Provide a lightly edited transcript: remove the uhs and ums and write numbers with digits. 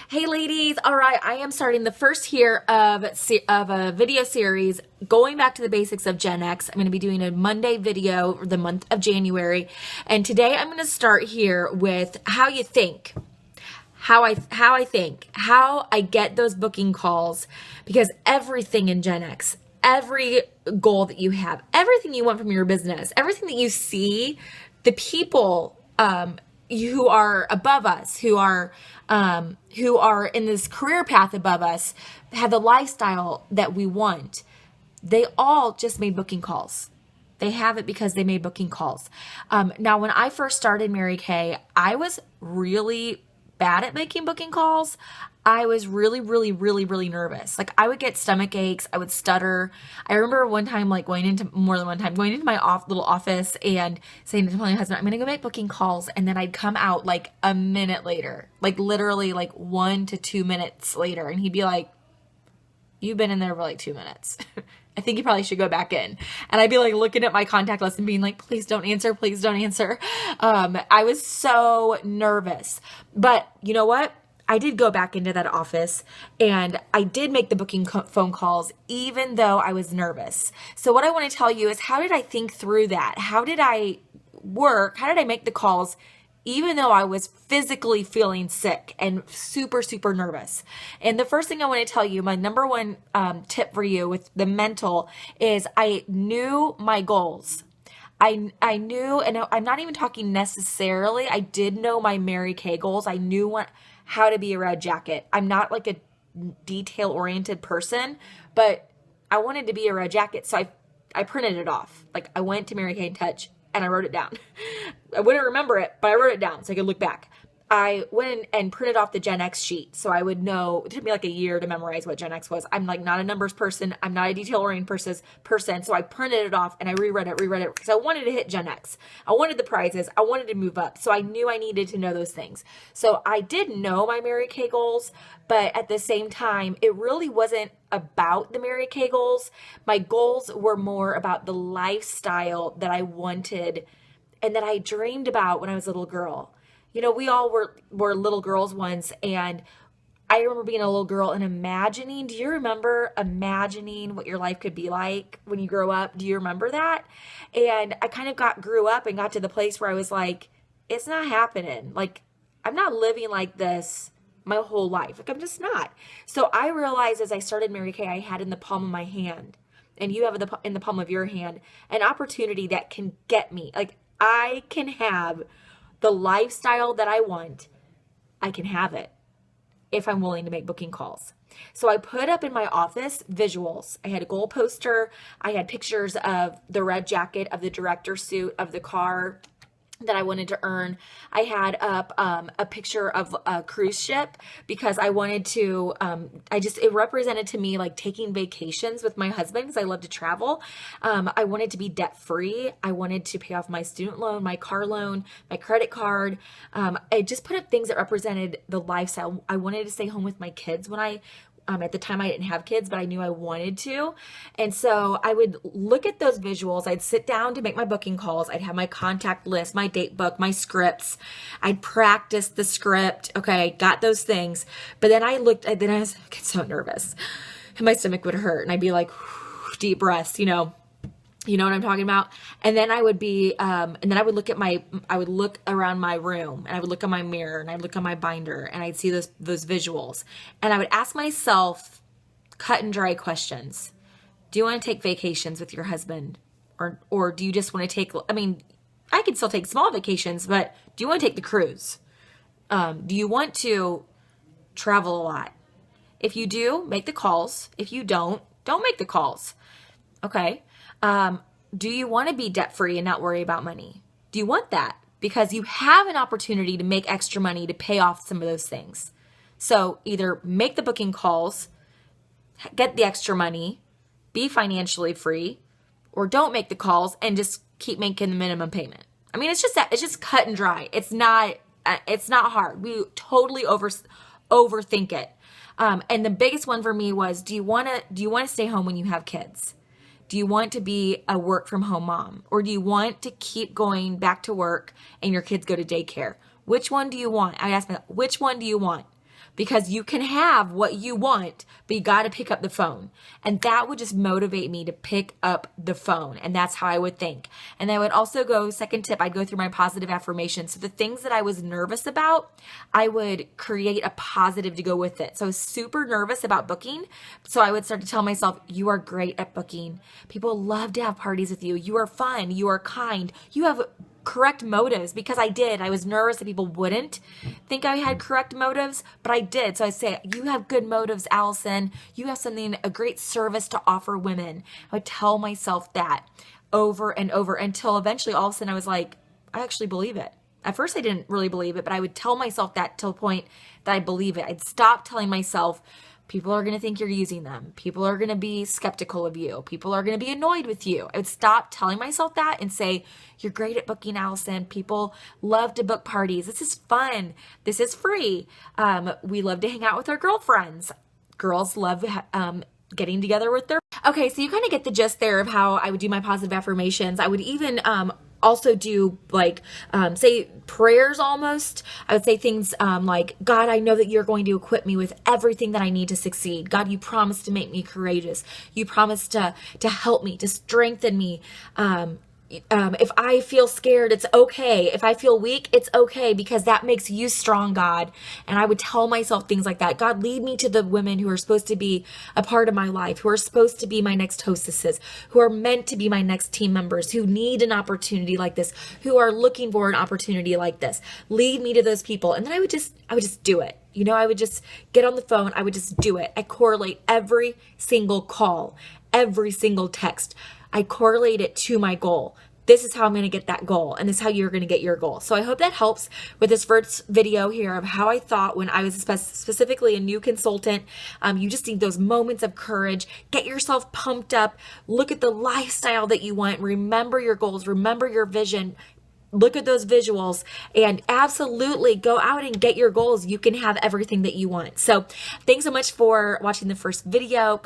Hey ladies, all right, I am starting the first here of a video series going back to the basics of Gen X. I'm going to be doing a Monday video for the month of January, and today I'm going to start here with how you think. How I think, how I get those booking calls, because everything in Gen X, every goal that you have, everything you want from your business, everything that you see, the people who are above us, who are in this career path above us, have the lifestyle that we want. They all just made booking calls. They have it because they made booking calls. Now, when I first started Mary Kay, I was really bad at making booking calls. I was really nervous. Like, I would get stomach aches. I would stutter. I remember one time, like going into my little office and saying to my husband, I'm going to go make booking calls. And then I'd come out like a minute later, like literally like 1 to 2 minutes later. And he'd be like, you've been in there for like 2 minutes. I think you probably should go back in. And I'd be like looking at my contact list and being like, please don't answer. Please don't answer. I was so nervous. But you know what? I did go back into that office and I did make the booking phone calls even though I was nervous. So what I want to tell you is, how did I think through that? How did I work? How did I make the calls even though I was physically feeling sick and super nervous? And the first thing I want to tell you, my number one tip for you with the mental, is I knew my goals. I knew, and I'm not even talking necessarily, I did know my Mary Kay goals. I knew how to be a red jacket. I'm not like a detail-oriented person, but I wanted to be a red jacket, so I printed it off. Like, I went to Mary Kay in Touch and I wrote it down. I wouldn't remember it, but I wrote it down so I could look back. I went in and printed off the Gen X sheet so I would know. It took me like a year to memorize what Gen X was. I'm like not a numbers person. I'm not a detail-oriented person. So I printed it off and I reread it because I wanted to hit Gen X. I wanted the prizes. I wanted to move up. So I knew I needed to know those things. So I did know my Mary Kay goals, but at the same time, it really wasn't about the Mary Kay goals. My goals were more about the lifestyle that I wanted and that I dreamed about when I was a little girl. You know, we all were little girls once, and I remember being a little girl and imagining. Do you remember imagining what your life could be like when you grow up? Do you remember that? And I kind of grew up and got to the place where I was like, it's not happening. Like, I'm not living like this my whole life. Like, I'm just not. So I realized as I started Mary Kay, I had in the palm of my hand, and you have in the palm of your hand, an opportunity that can get me. Like, I can have the lifestyle that I want. I can have it if I'm willing to make booking calls. So I put up in my office visuals. I had a goal poster. I had pictures of the red jacket, of the director suit, of the car that I wanted to earn. I had up a picture of a cruise ship because I wanted to, it represented to me like taking vacations with my husband because I love to travel. I wanted to be debt free. I wanted to pay off my student loan, my car loan, my credit card. I just put up things that represented the lifestyle. I wanted to stay home with my kids when at the time I didn't have kids, but I knew I wanted to. And so I would look at those visuals. I'd sit down to make my booking calls. I'd have my contact list, my date book, my scripts. I'd practice the script. Okay, got those things. But then I was get so nervous and my stomach would hurt and I'd be like, deep breaths, you know what I'm talking about? And then I would look around my room and I would look at my mirror and I'd look at my binder and I'd see those visuals. And I would ask myself cut and dry questions. Do you want to take vacations with your husband? Or do you just want to I could still take small vacations, but do you want to take the cruise? Do you want to travel a lot? If you do, make the calls. If you don't make the calls. Okay. Do you want to be debt-free and not worry about money? Do you want that? Because you have an opportunity to make extra money to pay off some of those things. So either make the booking calls, get the extra money, be financially free, or don't make the calls and just keep making the minimum payment. I mean, it's just cut and dry. It's not hard. We totally overthink it. And the biggest one for me was, do you want to stay home when you have kids? Do you want to be a work from home mom? Or do you want to keep going back to work and your kids go to daycare? Which one do you want? I asked myself, which one do you want? because you can have what you want, but you got to pick up the phone. And that would just motivate me to pick up the phone. And that's how I would think. And I would also go, second tip, I'd go through my positive affirmations. So the things that I was nervous about, I would create a positive to go with it. So I was super nervous about booking. So I would start to tell myself, you are great at booking. People love to have parties with you. You are fun. You are kind. You have correct motives, because I did. I was nervous that people wouldn't think I had correct motives, but I did. So I say, you have good motives, Allison. You have something, a great service to offer women. I would tell myself that over and over until eventually all of a sudden I was like, I actually believe it. At first I didn't really believe it, but I would tell myself that till a point that I believe it. I'd stop telling myself, people are going to think you're using them. People are going to be skeptical of you. People are going to be annoyed with you. I would stop telling myself that and say, you're great at booking, Allison. People love to book parties. This is fun. This is free. We love to hang out with our girlfriends. Girls love getting together with their... Okay, so you kind of get the gist there of how I would do my positive affirmations. I would even also do like say prayers almost. I would say things like, God, I know that you're going to equip me with everything that I need to succeed. God, you promised to make me courageous. You promised to help me, to strengthen me. If I feel scared, it's okay. If I feel weak, it's okay, because that makes you strong, God. And I would tell myself things like that. God, lead me to the women who are supposed to be a part of my life, who are supposed to be my next hostesses, who are meant to be my next team members, who need an opportunity like this, who are looking for an opportunity like this. Lead me to those people. And then I would just do it. You know, I would just get on the phone. I would just do it. I correlate every single call, every single text. I correlate it to my goal. This is how I'm going to get that goal, and this is how you're going to get your goal. So I hope that helps with this first video here of how I thought when I was specifically a new consultant. You just need those moments of courage. Get yourself pumped up. Look at the lifestyle that you want. Remember your goals. Remember your vision. Look at those visuals and absolutely go out and get your goals. You can have everything that you want. So thanks so much for watching the first video.